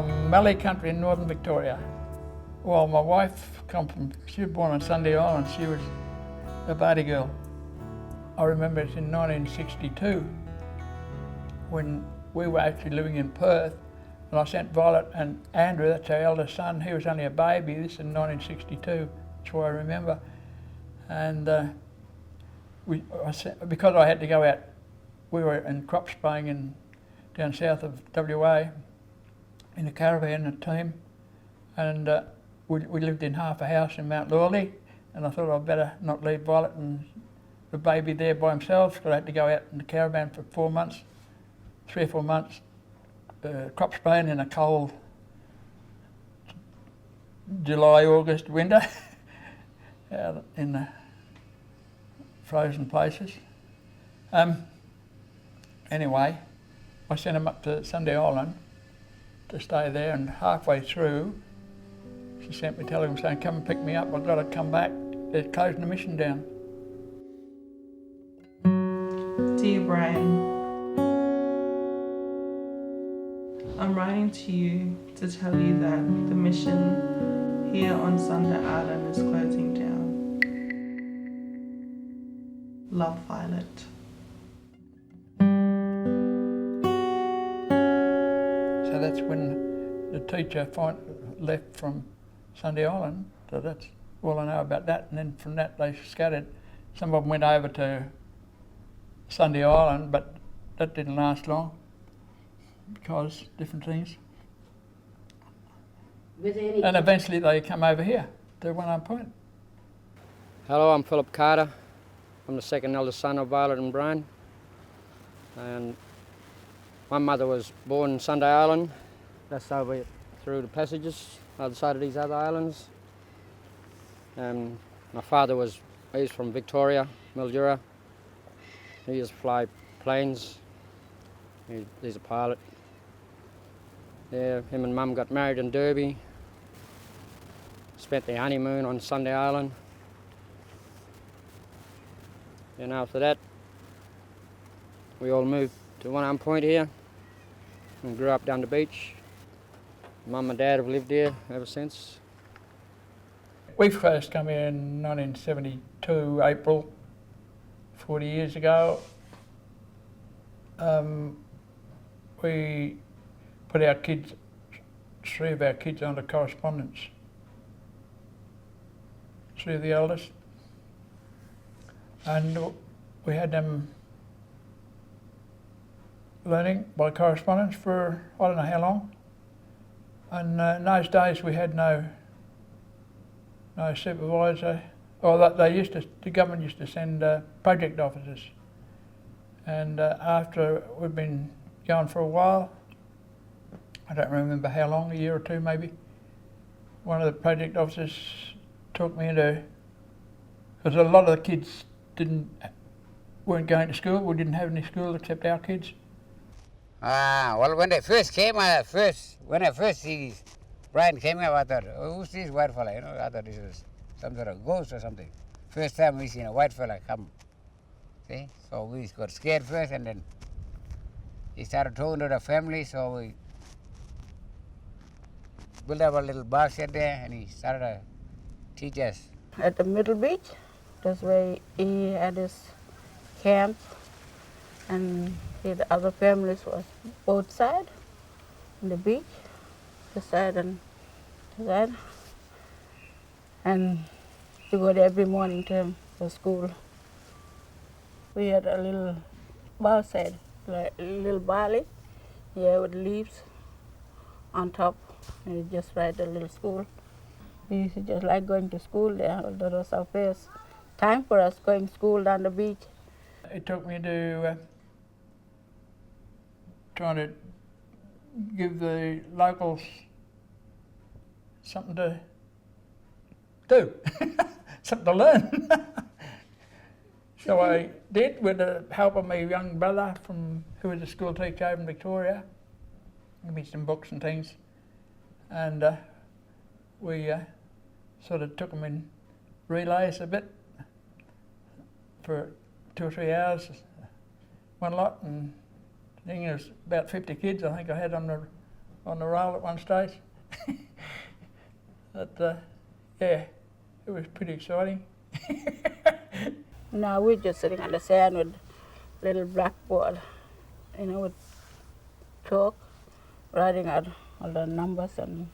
from Mallee Country in northern Victoria. Well, my wife she was born on Sunday Island. She was a Bardi girl. I remember it's in 1962 when we were actually living in Perth, and I sent Violet and Andrew, that's our eldest son, he was only a baby, this in 1962, that's what I remember. And because I had to go out, we were in crop spraying down south of WA in a caravan, a team, and we lived in half a house in Mount Lawley, and I thought I'd better not leave Violet and the baby there by himself, because I had to go out in the caravan for 4 months, 3 or 4 months, crop spraying in a cold July, August winter, out in the frozen places. Anyway, I sent him up to Sunday Island to stay there, and halfway through, she sent me a telegram saying, come and pick me up, I've got to come back, they're closing the mission down. Dear Brian, I'm writing to you to tell you that the mission here on Sunday Island is closing down. Love, Violet. So that's when the teacher left from Sunday Island, so that's all I know about that. And then from that they scattered. Some of them went over to Sunday Island, but that didn't last long because different things. And eventually they come over here to One Arm Point. Hello, I'm Philip Carter. I'm the second eldest son of Violet and Brian. And my mother was born in Sunday Island. That's over through the passages, other side of these other islands. My father he's from Victoria, Mildura. He used to fly planes. He's a pilot. Yeah, him and Mum got married in Derby. Spent their honeymoon on Sunday Island. And after that, we all moved to One Arm Point here and grew up down the beach. Mum and Dad have lived here ever since. We first come here in 1972, April, 40 years ago. We put our kids, 3 of our kids, onto correspondence. 3 of the eldest. And we had them learning by correspondence for I don't know how long. And in those days we had no supervisor. The government used to send project officers. And after we'd been going for a while, I don't remember how long, a year or 2 maybe, one of the project officers took me into, because a lot of the kids weren't going to school, we didn't have any school except our kids. Well, when they first came, when I first see Brian came up, I thought, oh, who's this white fella? I thought this was some sort of ghost or something. First time we seen a white fella come, see? So we got scared first, and then he started talking to the family, so we built up a little box here there, and he started to teach us. At the Middle Beach, that's where he had his camp, and the other families was both sides, on the beach, this side and this side. And we go there every morning for school. We had a little box side, like a little barley, yeah, with leaves on top, and we just write a little school. We used to just like going to school there. That was our first time for us going to school down the beach. It took me to trying to give the locals something to do, something to learn. So I did, with the help of my young brother who was a school teacher over in Victoria. Give me some books and things, and we sort of took them in relays a bit for 2 or 3 hours, one lot, and I think it was about 50 kids I think I had on on the rail at one stage. But yeah, it was pretty exciting. Now we're just sitting on the sand with little blackboard, with chalk, writing out all the numbers and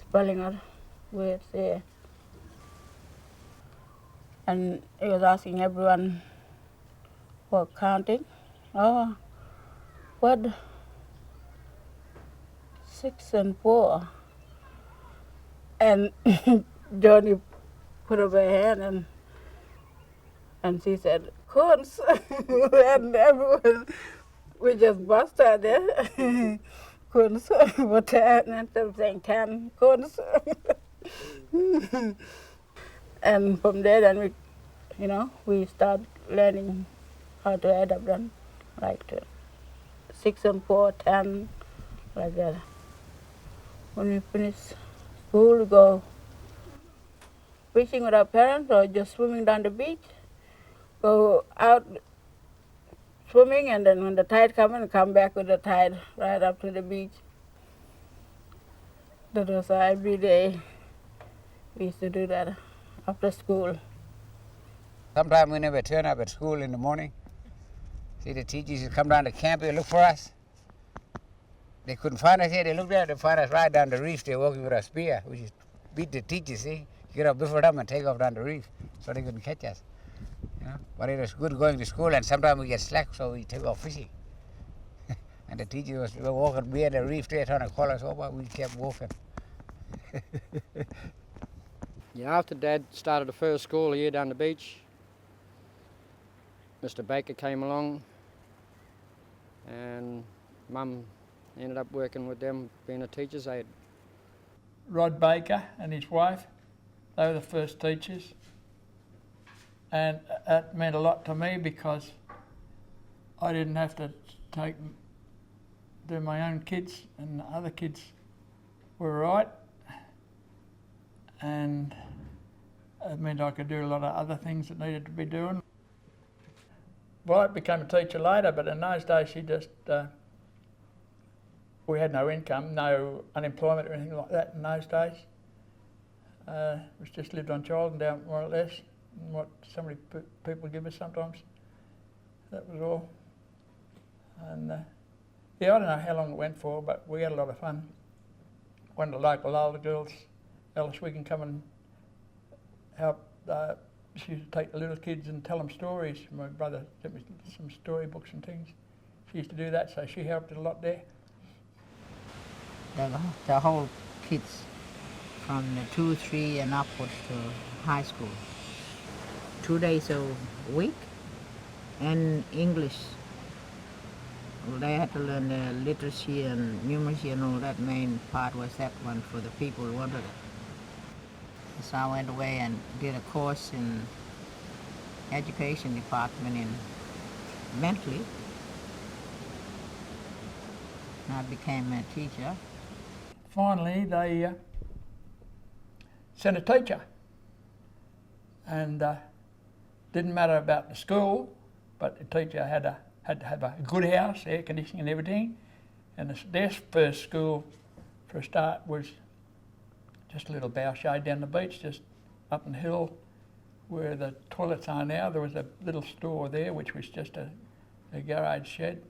spelling out words there. And he was asking everyone for counting. Oh, what? 6 and 4. And Johnny put up her hand and she said, cones. And everyone, we just burst out there. Cones. But and I'm saying 10 cones. And from there, then we start learning how to add up them, like 6 and 4, 10, like that. When we finish school, we go fishing with our parents or just swimming down the beach. Go out swimming, and then when the tide comes, and come back with the tide right up to the beach. That was every day. We used to do that after school. Sometimes we never turn up at school in the morning. See, the teachers would come down to camp and look for us. They couldn't find us here. They looked at us, they find us right down the reef. They're walking with a spear, which is beat the teachers, see. Get up before them and take off down the reef so they couldn't catch us. But it was good going to school, and sometimes we get slack, so we take off fishing. And the teachers were walking behind the reef there trying to call us over. We kept walking. After Dad started the first school year down the beach, Mr. Baker came along, and Mum ended up working with them, being a teacher's aide. Rod Baker and his wife, they were the first teachers. And that meant a lot to me because I didn't have to do my own kids, and the other kids were right. And it meant I could do a lot of other things that needed to be doing. Well, I became a teacher later, but in those days we had no income, no unemployment or anything like that in those days. We just lived on child and down more or less, and what so many people give us sometimes. That was all. And I don't know how long it went for, but we had a lot of fun. One of the local older girls, Alice, we can come and help. She used to take the little kids and tell them stories. My brother sent me some storybooks and things. She used to do that, so she helped a lot there. The whole kids from the 2, 3 and upwards to high school. 2 days a week, and English. Well, they had to learn the literacy and numeracy and all that. Main part was that one for the people who wanted it. So I went away and did a course in education department in mentally. And I became a teacher. Finally, they sent a teacher, and didn't matter about the school, but the teacher had to have a good house, air conditioning and everything. And their first school, for a start, was just a little bough shade down the beach, just up on the hill where the toilets are now. There was a little store there, which was just a garage shed.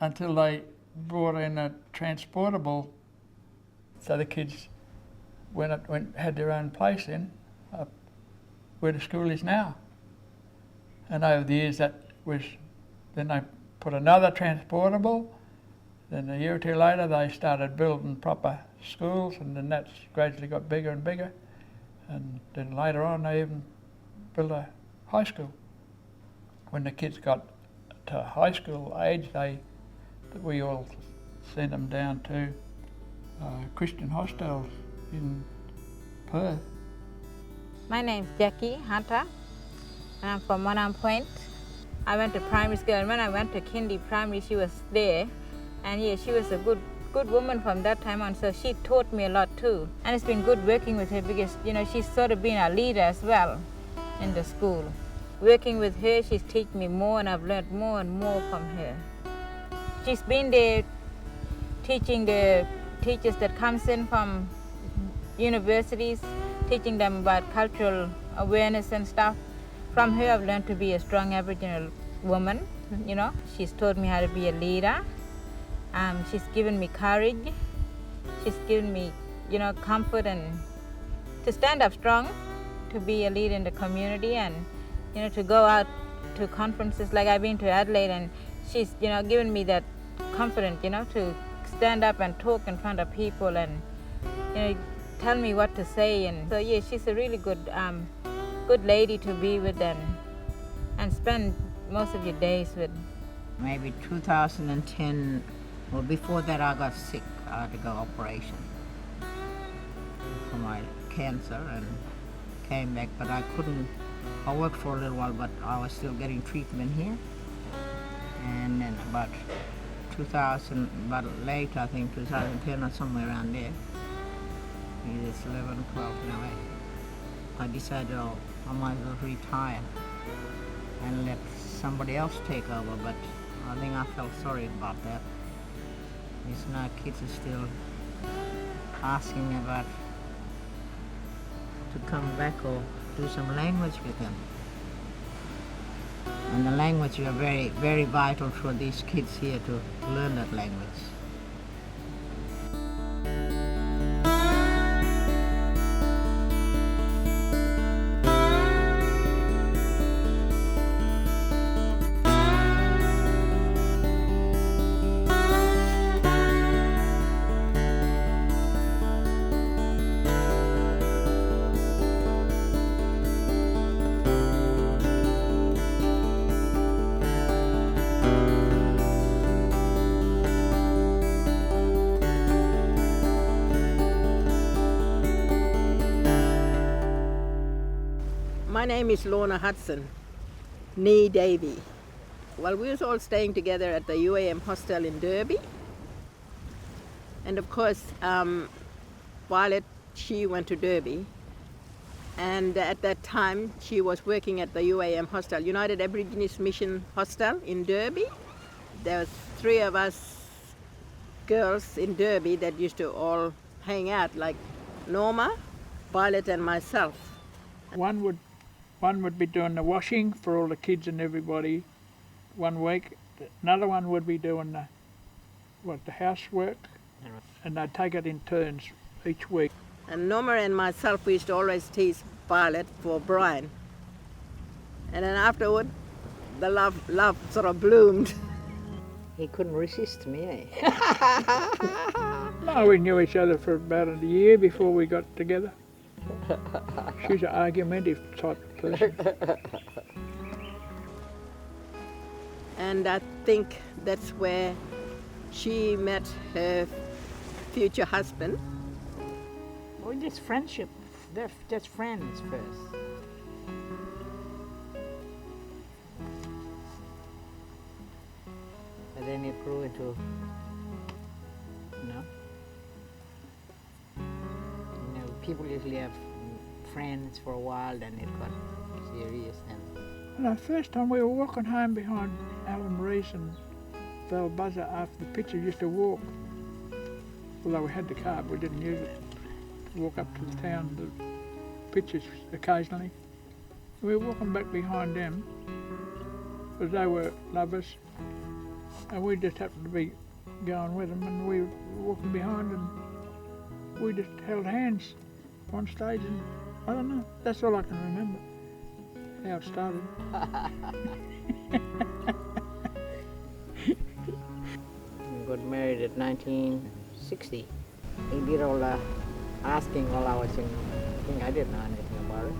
Until they brought in a transportable, so the kids had their own place in, up where the school is now. And over the years then they put another transportable. Then a year or two later they started building proper schools, and then that's gradually got bigger and bigger. And then later on they even built a high school. When the kids got to high school age, we all sent them down to Christian hostels in Perth. My name's Jackie Hunter, and I'm from Manam Point. I went to primary school, and when I went to kindy primary, she was there. And yeah, she was a good woman from that time on, so she taught me a lot too. And it's been good working with her because, she's sort of been our leader as well in the school. Working with her, she's taught me more, and I've learned more and more from her. She's been there teaching the teachers that comes in from universities, teaching them about cultural awareness and stuff. From her, I've learned to be a strong Aboriginal woman. You know, she's taught me how to be a leader. She's given me courage. She's given me, you know, comfort and to stand up strong, to be a leader in the community, and you know, to go out to conferences like I've been to Adelaide, and she's, you know, given me that confidence, you know, to stand up and talk in front of people and, you know, tell me what to say. And so yeah, she's a really good good lady to be with and spend most of your days with. Maybe 2010, well, before that I got sick. I had to go operation for my cancer and came back, but I couldn't. I worked for a little while, but I was still getting treatment here. And then about 2000, about late, I think 2010 or somewhere around there, it's 11, 12 now, I decided I might as well retire and let somebody else take over, but I think I felt sorry about that. These now kids are still asking about to come back or do some language with them. And the language is very, very vital for these kids here to learn that language. My name is Lorna Hudson, nee Davy. Well, we was all staying together at the UAM hostel in Derby. And of course, Violet, she went to Derby. And at that time, she was working at the UAM hostel, United Aborigines Mission Hostel in Derby. There was 3 of us girls in Derby that used to all hang out, like Norma, Violet and myself. One would be doing the washing for all the kids and everybody 1 week. Another one would be doing the housework, and they'd take it in turns each week. And Norma and myself, we used to always tease Violet for Brian. And then afterward, the love sort of bloomed. He couldn't resist me, eh? No, we knew each other for about a year before we got together. She's an argumentative type of person. And I think that's where she met her future husband. Well, just friendship. They're just friends first. But then it grew into, people usually have friends for a while, then it got serious. And the first time we were walking home behind Alan Rees and Val Buzzer after the picture, used to walk. Although we had the car, but we didn't use it. To walk up to the town, the pictures occasionally. We were walking back behind them, because they were lovers, and we just happened to be going with them, and we were walking behind, and we just held hands on stage, and I don't know, that's all I can remember, how it started. We got married at 1960. He did all the asking while I was in, I think I didn't know anything about it.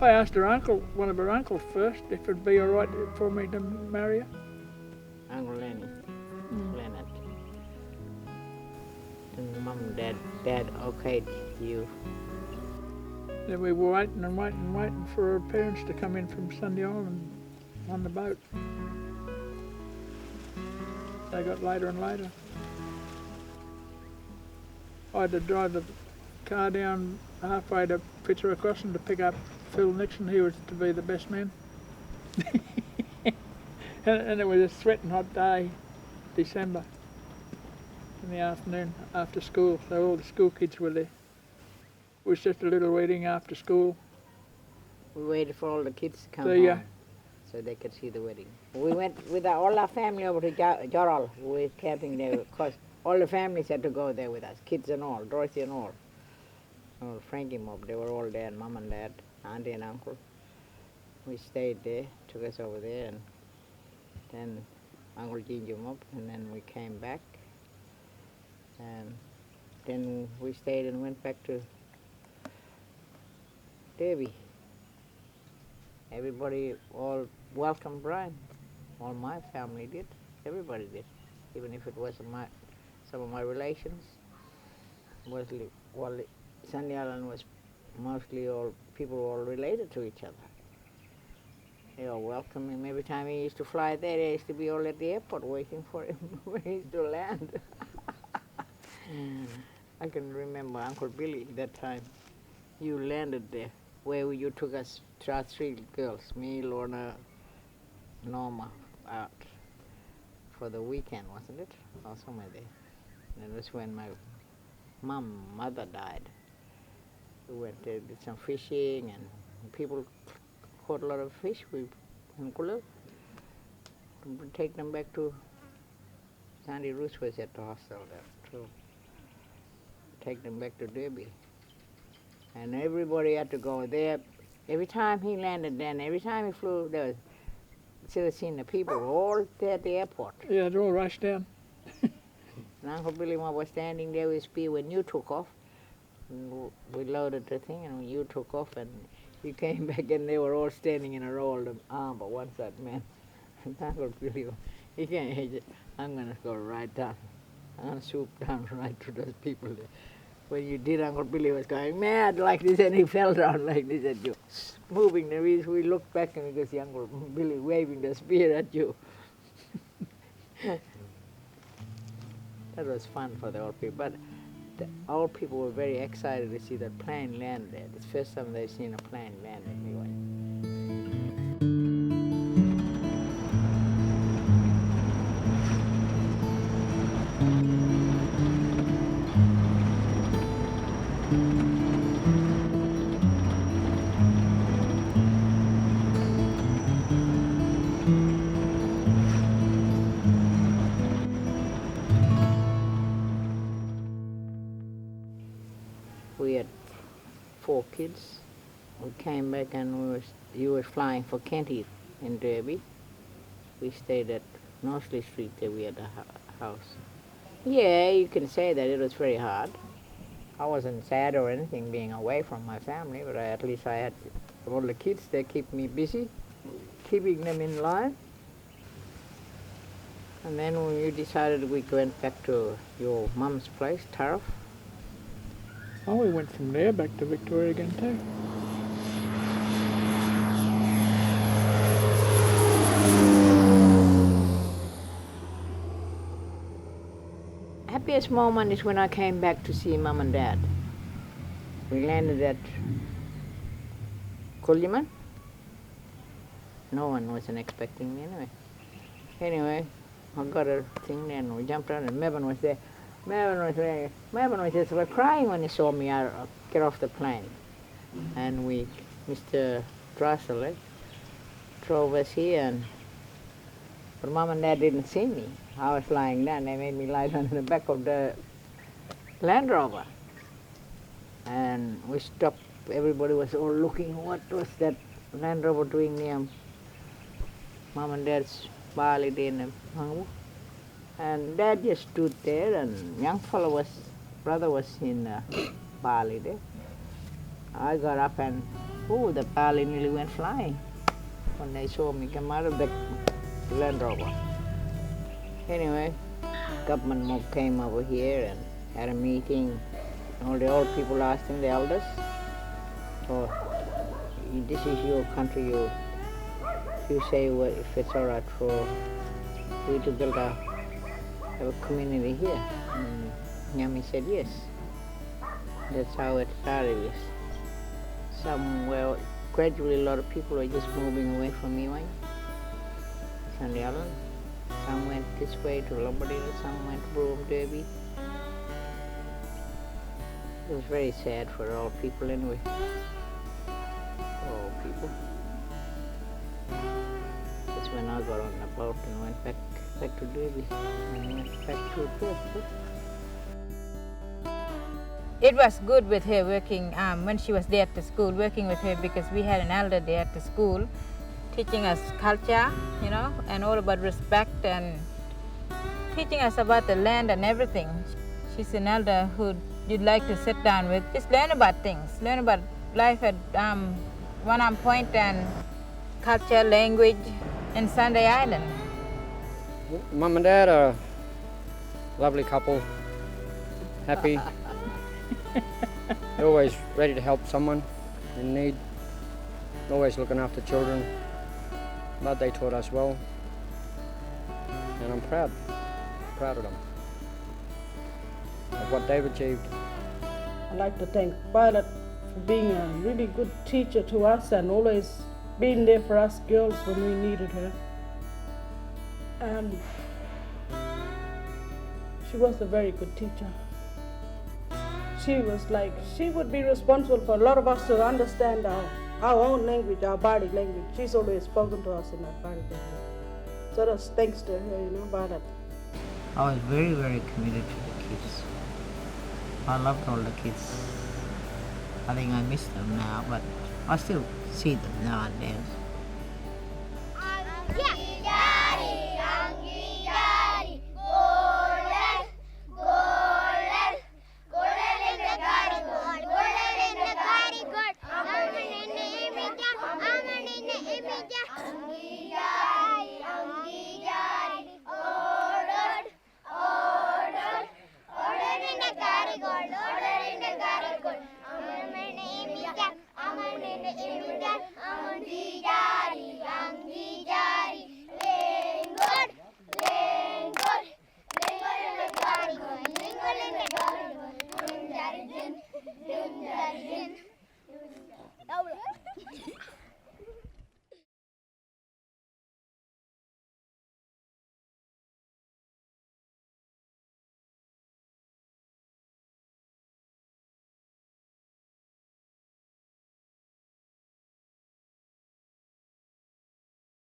I asked her uncle, one of her uncles first, if it'd be all right for me to marry her. Uncle Lenny, Leonard. And Mum and Dad okayed you. Then we were waiting and waiting and waiting for her parents to come in from Sunday Island on the boat. They got later and later. I had to drive the car down halfway to Fitzroy Crossing to pick up Phil Nixon. He was to be the best man. and it was a sweating hot day, December. in the afternoon after school, so all the school kids were there. It was just a little wedding after school. We waited for all the kids to come So, home yeah. so they could see the wedding. We went with all our family over to Joral. We were camping there because all the families had to go there with us, kids and all, Dorothy and all. Oh, Frankie Mob, they were all there, and Mom and Dad, Auntie and Uncle. We stayed there, took us over there, and then Uncle Ginger Mob, and then we came back. And then we stayed and went back to Derby. Everybody all welcomed Brian. All my family did. Everybody did. Even if it wasn't some of my relations. Mostly, Ardyaloon was mostly all people all related to each other. They all welcomed him. Every time he used to fly there, they used to be all at the airport waiting for him when he used to land. I can remember Uncle Billy that time. You landed there, where you took us, our three girls, me, Lorna, Norma, out for the weekend, wasn't it? Or somewhere there. And it was when my mother died. We went there, did some fishing, and people caught a lot of fish. We could take them back to Sandy Ruth was at the hostel there too. Take them back to Derby. And everybody had to go there. Every time he landed there, and every time he flew, there was, should have seen the people all there at the airport. Yeah, they all rushed down. And Uncle Billy was standing there with his spear when you took off. And we loaded the thing, and when you took off, and you came back, and they were all standing in a row, the arm but one side man. And Uncle Billy, he can't hit it. I'm going to go right down. I'm going to swoop down right to those people there. When you did, Uncle Billy was going mad like this, and he fell down like this at you, moving. And we looked back, and we could see Uncle Billy waving the spear at you. That was fun for the old people. But the old people were very excited to see that plane land there. It's the first time they've seen a plane land anyway. We had 4 kids. We came back and you were flying for Kenty in Derby. We stayed at Norsley Street there. We had a house. Yeah, you can say that it was very hard. I wasn't sad or anything being away from my family, but at least I had all the kids. They keep me busy, keeping them in line. And then when you decided we went back to your mum's place, Tariff. Oh, we went from there back to Victoria again too. Happiest moment is when I came back to see Mum and Dad. We landed at Kuljaman. No one wasn't expecting me anyway. Anyway, I got a thing there and we jumped on and Mevin was there. Mevin was just crying when he saw me get off the plane. And Mr. Russell drove us here, but Mum and Dad didn't see me. I was lying down. They made me lie down in the back of the Land Rover. And we stopped. Everybody was all looking. What was that Land Rover doing near Mum and Dad's barley there in the mango? And Dad just stood there, and young brother was in barley there. I got up and, the barley nearly went flying when they saw me come out of the Land Rover. Anyway, government mob came over here and had a meeting. All the old people asked him, the elders, this is your country, you say if it's all right for we to build a community here. And Nyami said yes. That's how it started. Gradually a lot of people were just moving away from Ewing, Ardyaloon. Some went this way to Lombardina, some went to Broome, Derby. It was very sad for all people anyway. All people. That's when I got on the boat and went back to Derby and went back to Perth. It was good with her working when she was there at the school, working with her because we had an elder there at the school teaching us culture, you know, and all about respect and teaching us about the land and everything. She's an elder who you'd like to sit down with, just learn about things, learn about life at One Arm Point and culture, language in Sunday Island. Mum and Dad are a lovely couple, happy. They're always ready to help someone in need, always looking after children. But they taught us well, and I'm proud of them, of what they've achieved. I'd like to thank Violet for being a really good teacher to us and always being there for us girls when we needed her. And she was a very good teacher. She would be responsible for a lot of us to understand our own language, our body language. She's always spoken to us in that body language. So that's thanks to her, you know, Violet. I was very, very committed to the kids. I loved all the kids. I think I miss them now, but I still see them now and then. Yeah.